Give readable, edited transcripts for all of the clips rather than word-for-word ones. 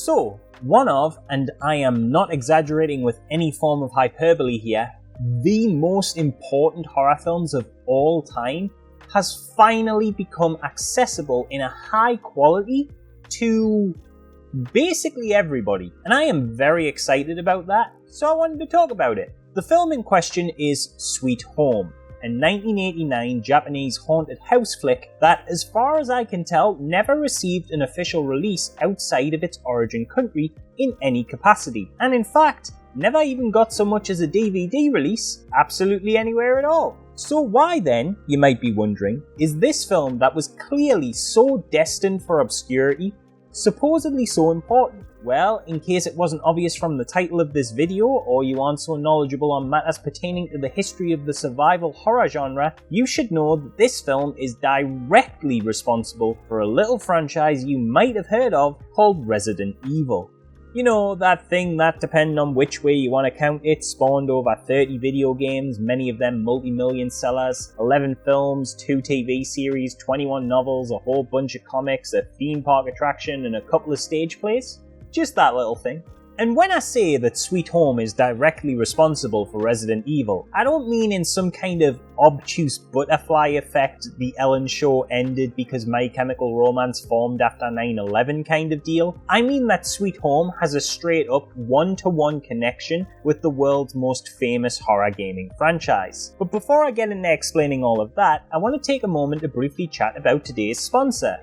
So, one of, and I am not exaggerating with any form of hyperbole here, the most important horror films of all time has finally become accessible in a high quality to basically everybody. And I am very excited about that, so I wanted to talk about it. The film in question is Sweet Home, a 1989 Japanese haunted house flick that, as far as I can tell, never received an official release outside of its origin country in any capacity, and in fact, never even got so much as a DVD release absolutely anywhere at all. So why then, you might be wondering, is this film that was clearly so destined for obscurity supposedly so important? Well, in case it wasn't obvious from the title of this video, or you aren't so knowledgeable on matters pertaining to the history of the survival horror genre, you should know that this film is directly responsible for a little franchise you might have heard of called Resident Evil. You know, that thing that, depending on which way you want to count it, spawned over 30 video games, many of them multi-million sellers, 11 films, 2 TV series, 21 novels, a whole bunch of comics, a theme park attraction, and a couple of stage plays? Just that little thing. And when I say that Sweet Home is directly responsible for Resident Evil, I don't mean in some kind of obtuse butterfly effect, the Ellen show ended because My Chemical Romance formed after 9/11 kind of deal. I mean that Sweet Home has a straight up one-to-one connection with the world's most famous horror gaming franchise. But before I get into explaining all of that, I want to take a moment to briefly chat about today's sponsor.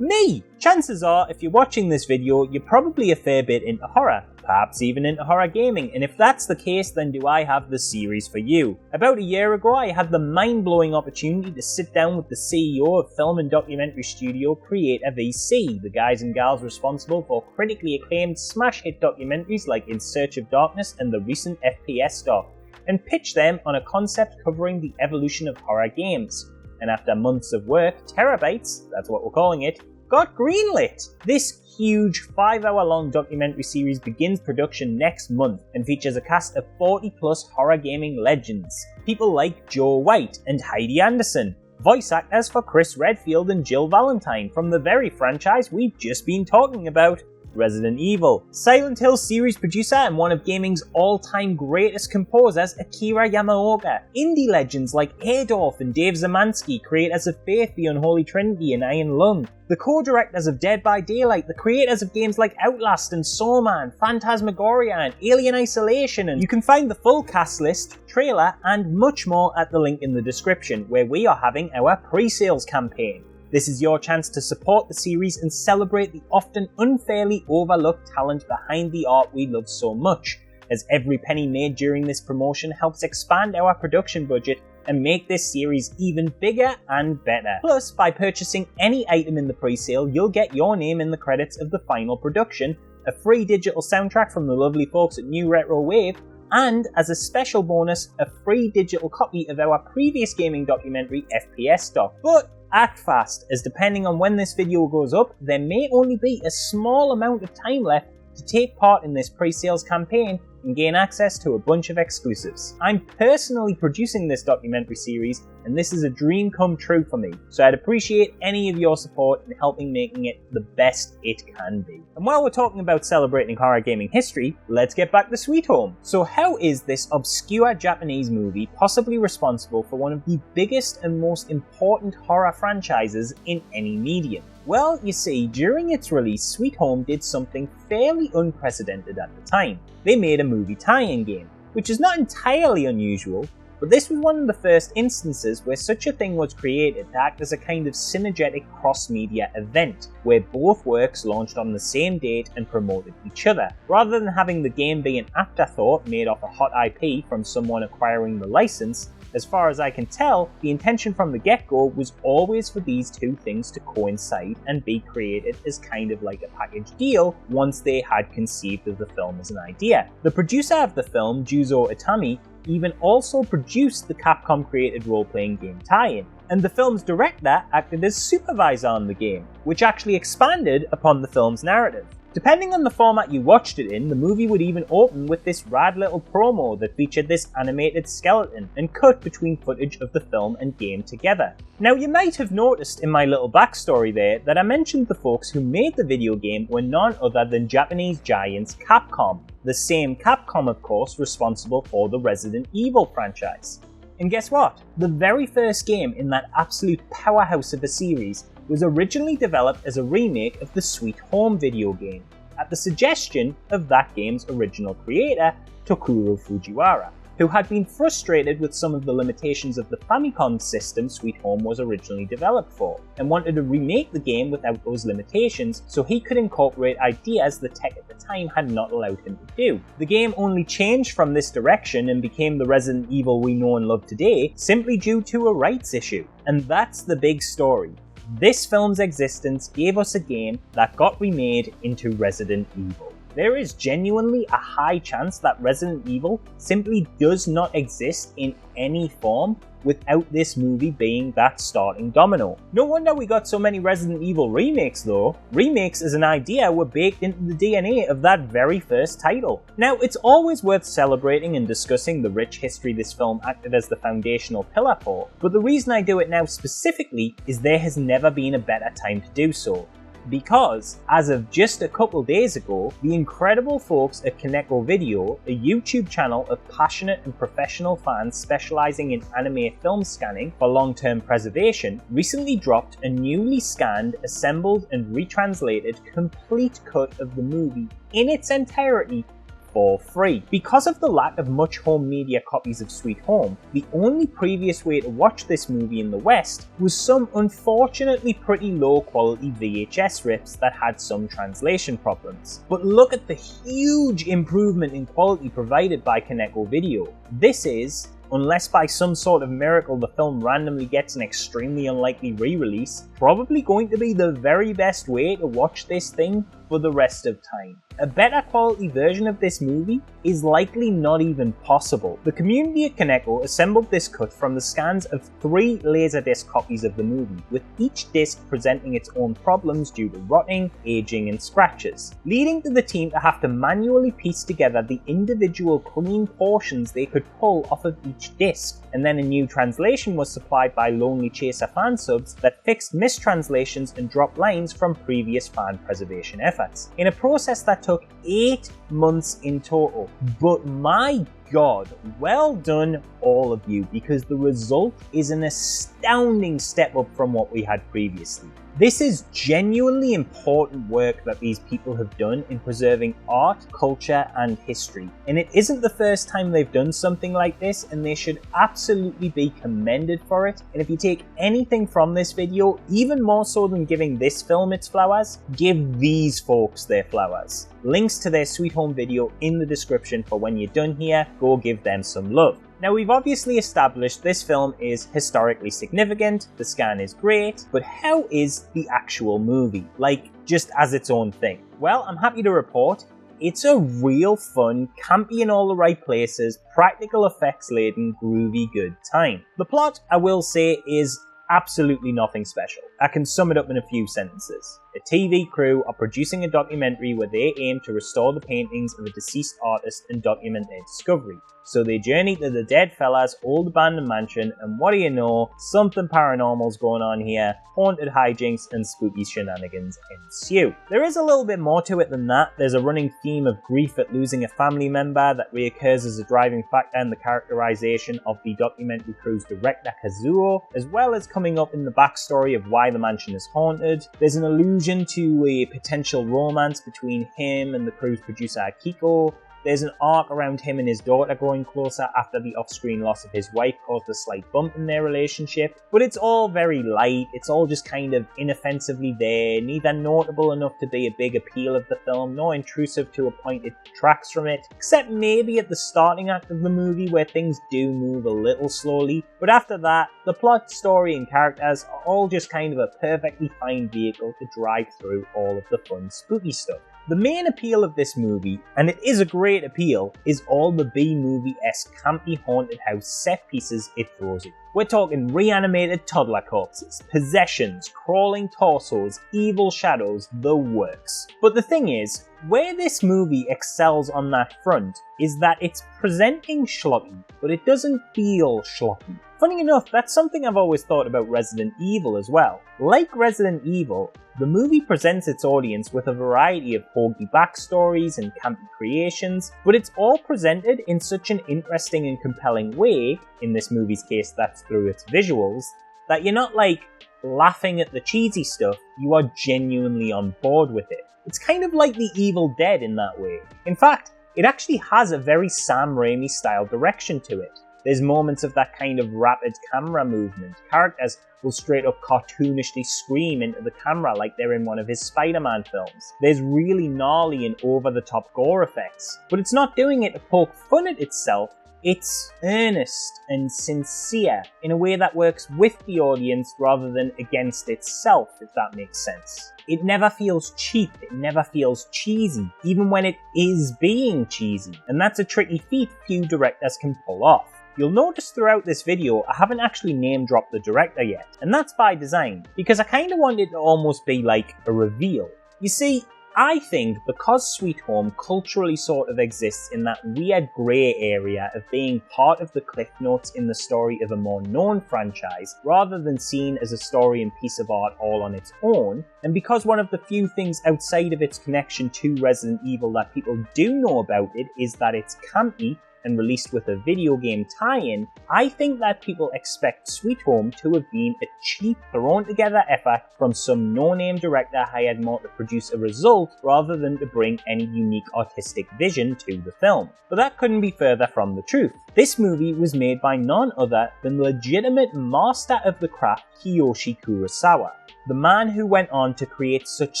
Me! Chances are, if you're watching this video, you're probably a fair bit into horror, perhaps even into horror gaming, and if that's the case, then do I have the series for you. About a year ago, I had the mind-blowing opportunity to sit down with the CEO of film and documentary studio Creator VC, the guys and gals responsible for critically acclaimed smash hit documentaries like In Search of Darkness and the recent FPS stock, and pitch them on a concept covering the evolution of horror games. And after months of work, Terabytes, that's what we're calling it, got greenlit! This huge 5-hour-long documentary series begins production next month and features a cast of 40-plus horror gaming legends. People like Joe White and Heidi Anderson, voice actors for Chris Redfield and Jill Valentine from the very franchise we've just been talking about, Resident Evil. Silent Hill series producer and one of gaming's all-time greatest composers, Akira Yamaoka. Indie legends like Adolf and Dave Zemansky, creators of Faith, The Unholy Trinity and Iron Lung. The co-directors of Dead by Daylight, the creators of games like Outlast and Soulman, Phantasmagoria and Alien Isolation, and you can find the full cast list, trailer and much more at the link in the description, where we are having our pre-sales campaign. This is your chance to support the series and celebrate the often unfairly overlooked talent behind the art we love so much, as every penny made during this promotion helps expand our production budget and make this series even bigger and better. Plus, by purchasing any item in the pre-sale, you'll get your name in the credits of the final production, a free digital soundtrack from the lovely folks at New Retro Wave, and, as a special bonus, a free digital copy of our previous gaming documentary FPS stock. But act fast, as depending on when this video goes up, there may only be a small amount of time left to take part in this pre-sales campaign and gain access to a bunch of exclusives. I'm personally producing this documentary series, and this is a dream come true for me, so I'd appreciate any of your support in helping making it the best it can be. And while we're talking about celebrating horror gaming history, let's get back to Sweet Home. So how is this obscure Japanese movie possibly responsible for one of the biggest and most important horror franchises in any medium? Well, you see, during its release, Sweet Home did something fairly unprecedented at the time. They made a movie tie-in game, which is not entirely unusual, but this was one of the first instances where such a thing was created to act as a kind of synergetic cross-media event, where both works launched on the same date and promoted each other. Rather than having the game be an afterthought made off a hot IP from someone acquiring the license, as far as I can tell, the intention from the get-go was always for these two things to coincide and be created as kind of like a package deal once they had conceived of the film as an idea. The producer of the film, Juzo Itami, even also produced the Capcom-created role-playing game tie-in, and the film's director acted as supervisor on the game, which actually expanded upon the film's narrative. Depending on the format you watched it in, the movie would even open with this rad little promo that featured this animated skeleton and cut between footage of the film and game together. Now you might have noticed in my little backstory there that I mentioned the folks who made the video game were none other than Japanese giants Capcom, the same Capcom of course responsible for the Resident Evil franchise. And guess what? The very first game in that absolute powerhouse of a series was originally developed as a remake of the Sweet Home video game, at the suggestion of that game's original creator, Tokuro Fujiwara, who had been frustrated with some of the limitations of the Famicom system Sweet Home was originally developed for, and wanted to remake the game without those limitations so he could incorporate ideas the tech at the time had not allowed him to do. The game only changed from this direction and became the Resident Evil we know and love today simply due to a rights issue. And that's the big story. This film's existence gave us a game that got remade into Resident Evil. There is genuinely a high chance that Resident Evil simply does not exist in any form without this movie being that starting domino. No wonder we got so many Resident Evil remakes though. Remakes as an idea were baked into the DNA of that very first title. Now it's always worth celebrating and discussing the rich history this film acted as the foundational pillar for, but the reason I do it now specifically is there has never been a better time to do so. Because, as of just a couple days ago, the incredible folks at Kaneko Video, a YouTube channel of passionate and professional fans specializing in anime film scanning for long-term preservation, recently dropped a newly scanned, assembled and retranslated complete cut of the movie in its entirety for free. Because of the lack of much home media copies of Sweet Home, the only previous way to watch this movie in the West was some unfortunately pretty low quality VHS rips that had some translation problems. But look at the huge improvement in quality provided by Kaneko Video. This is, unless by some sort of miracle the film randomly gets an extremely unlikely re-release, probably going to be the very best way to watch this thing for the rest of time. A better quality version of this movie is likely not even possible. The community at Kaneko assembled this cut from the scans of 3 Laserdisc copies of the movie, with each disc presenting its own problems due to rotting, aging and scratches, leading to the team to have to manually piece together the individual clean portions they could pull off of each disc, and then a new translation was supplied by Lonely Chaser fan subs that fixed mistranslations and dropped lines from previous fan preservation efforts, in a process that took 8 months in total. But my god, well done all of you, because the result is an astounding step up from what we had previously. This is genuinely important work that these people have done in preserving art, culture and history, and it isn't the first time they've done something like this, and they should absolutely be commended for it. And if you take anything from this video, even more so than giving this film its flowers, give these folks their flowers. Links to their Sweet Home video in the description for when you're done here, go give them some love. Now we've obviously established this film is historically significant, the scan is great, but how is the actual movie? Like, just as its own thing? Well, I'm happy to report it's a real fun, campy in all the right places, practical effects laden, groovy good time. The plot, I will say, is absolutely nothing special. I can sum it up in a few sentences. A TV crew are producing a documentary where they aim to restore the paintings of a deceased artist and document their discovery. So they journey to the dead fella's old abandoned mansion, and what do you know, something paranormal's going on here, haunted hijinks and spooky shenanigans ensue. There is a little bit more to it than that. There's a running theme of grief at losing a family member that reoccurs as a driving factor in the characterization of the documentary crew's director Kazuo, as well as coming up in the backstory of why the mansion is haunted. There's an allusion to a potential romance between him and the crew's producer Akiko. There's an arc around him and his daughter growing closer after the off-screen loss of his wife caused a slight bump in their relationship. But it's all very light, it's all just kind of inoffensively there, neither notable enough to be a big appeal of the film, nor intrusive to a point it detracts from it, except maybe at the starting act of the movie where things do move a little slowly. But after that, the plot, story and characters are all just kind of a perfectly fine vehicle to drive through all of the fun spooky stuff. The main appeal of this movie, and it is a great appeal, is all the B-movie-esque campy haunted house set pieces it throws at you. We're talking reanimated toddler corpses, possessions, crawling torsos, evil shadows, the works. But the thing is, where this movie excels on that front is that it's presenting schlocky, but it doesn't feel schlocky. Funny enough, that's something I've always thought about Resident Evil as well. Like Resident Evil, the movie presents its audience with a variety of hokey backstories and campy creations, but it's all presented in such an interesting and compelling way, in this movie's case that's through its visuals, that you're not like laughing at the cheesy stuff, you are genuinely on board with it. It's kind of like the Evil Dead in that way. In fact, it actually has a very Sam Raimi style direction to it. There's moments of that kind of rapid camera movement. Characters will straight up cartoonishly scream into the camera like they're in one of his Spider-Man films. There's really gnarly and over-the-top gore effects. But it's not doing it to poke fun at itself, it's earnest and sincere in a way that works with the audience rather than against itself, if that makes sense. It never feels cheap, it never feels cheesy, even when it is being cheesy. And that's a tricky feat few directors can pull off. You'll notice throughout this video I haven't actually name dropped the director yet, and that's by design, because I kinda want it to almost be like a reveal. You see, I think because Sweet Home culturally sort of exists in that weird grey area of being part of the cliff notes in the story of a more known franchise, rather than seen as a story and piece of art all on its own, and because one of the few things outside of its connection to Resident Evil that people do know about it is that it's campy, and released with a video game tie-in, I think that people expect Sweet Home to have been a cheap, thrown together effort from some no-name director hired more to produce a result rather than to bring any unique artistic vision to the film. But that couldn't be further from the truth. This movie was made by none other than the legitimate master of the craft Kiyoshi Kurosawa, the man who went on to create such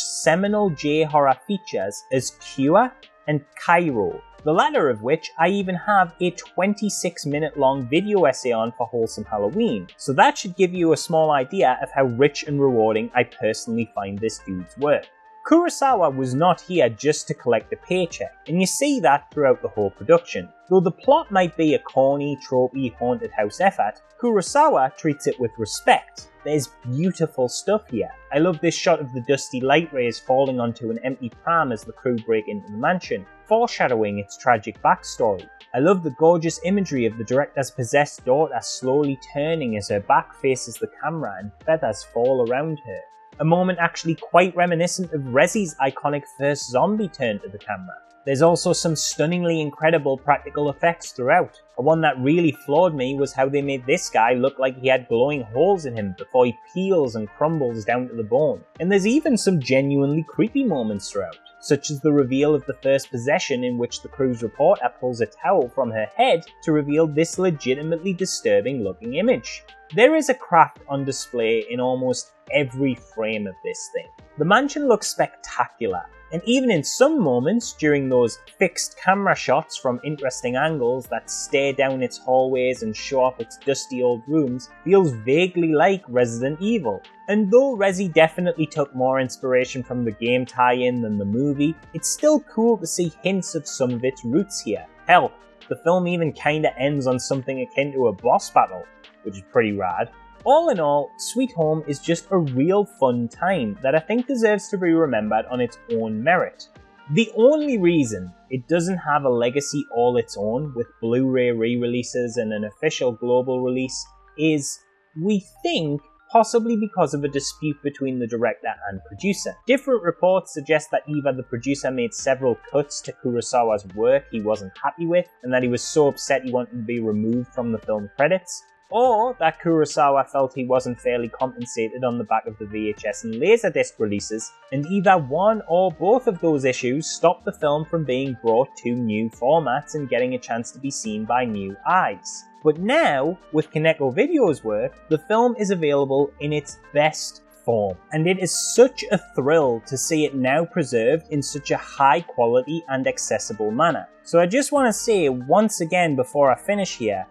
seminal J-horror features as Cure and Cairo, the latter of which I even have a 26-minute long video essay on for Wholesome Halloween, so that should give you a small idea of how rich and rewarding I personally find this dude's work. Kurosawa was not here just to collect a paycheck, and you see that throughout the whole production. Though the plot might be a corny, tropey, haunted house effort, Kurosawa treats it with respect. There's beautiful stuff here. I love this shot of the dusty light rays falling onto an empty pram as the crew break into the mansion, foreshadowing its tragic backstory. I love the gorgeous imagery of the director's possessed daughter slowly turning as her back faces the camera and feathers fall around her. A moment actually quite reminiscent of Rezi's iconic first zombie turn to the camera. There's also some stunningly incredible practical effects throughout. One that really floored me was how they made this guy look like he had glowing holes in him before he peels and crumbles down to the bone. And there's even some genuinely creepy moments throughout, such as the reveal of the first possession in which the crew's reporter pulls a towel from her head to reveal this legitimately disturbing looking image. There is a craft on display in almost every frame of this thing. The mansion looks spectacular, and even in some moments during those fixed camera shots from interesting angles that stare down its hallways and show off its dusty old rooms, feels vaguely like Resident Evil. And though Resi definitely took more inspiration from the game tie-in than the movie, it's still cool to see hints of some of its roots here. Hell, the film even kinda ends on something akin to a boss battle, which is pretty rad. All in all, Sweet Home is just a real fun time that I think deserves to be remembered on its own merit. The only reason it doesn't have a legacy all its own with Blu-ray re-releases and an official global release is, we think, possibly because of a dispute between the director and producer. Different reports suggest that either the producer made several cuts to Kurosawa's work he wasn't happy with, and that he was so upset he wanted to be removed from the film credits, or that Kurosawa felt he wasn't fairly compensated on the back of the VHS and Laserdisc releases, and either one or both of those issues stopped the film from being brought to new formats and getting a chance to be seen by new eyes. But now, with Kaneko Video's work, the film is available in its best form, and it is such a thrill to see it now preserved in such a high quality and accessible manner. So I just want to say once again before I finish here,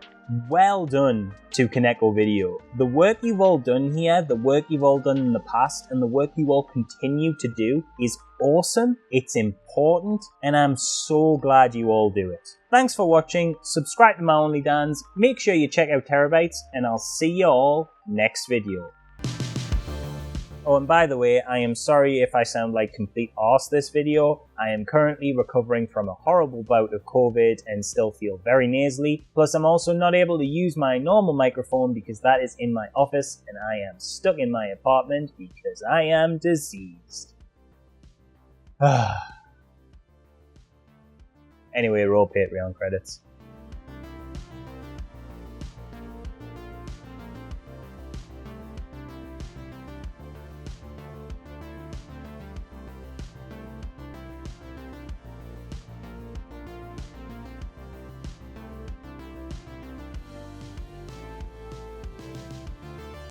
well done to Kaneko Video. The work you've all done here, the work you've all done in the past, and the work you all continue to do is awesome, it's important, and I'm so glad you all do it. Thanks for watching, subscribe to my OnlyDans, make sure you check out Terabytes, and I'll see you all next video. Oh, and by the way, I am sorry if I sound like complete arse this video. I am currently recovering from a horrible bout of COVID and still feel very nasally. Plus, I'm also not able to use my normal microphone because that is in my office and I am stuck in my apartment because I am diseased. Anyway, roll Patreon credits.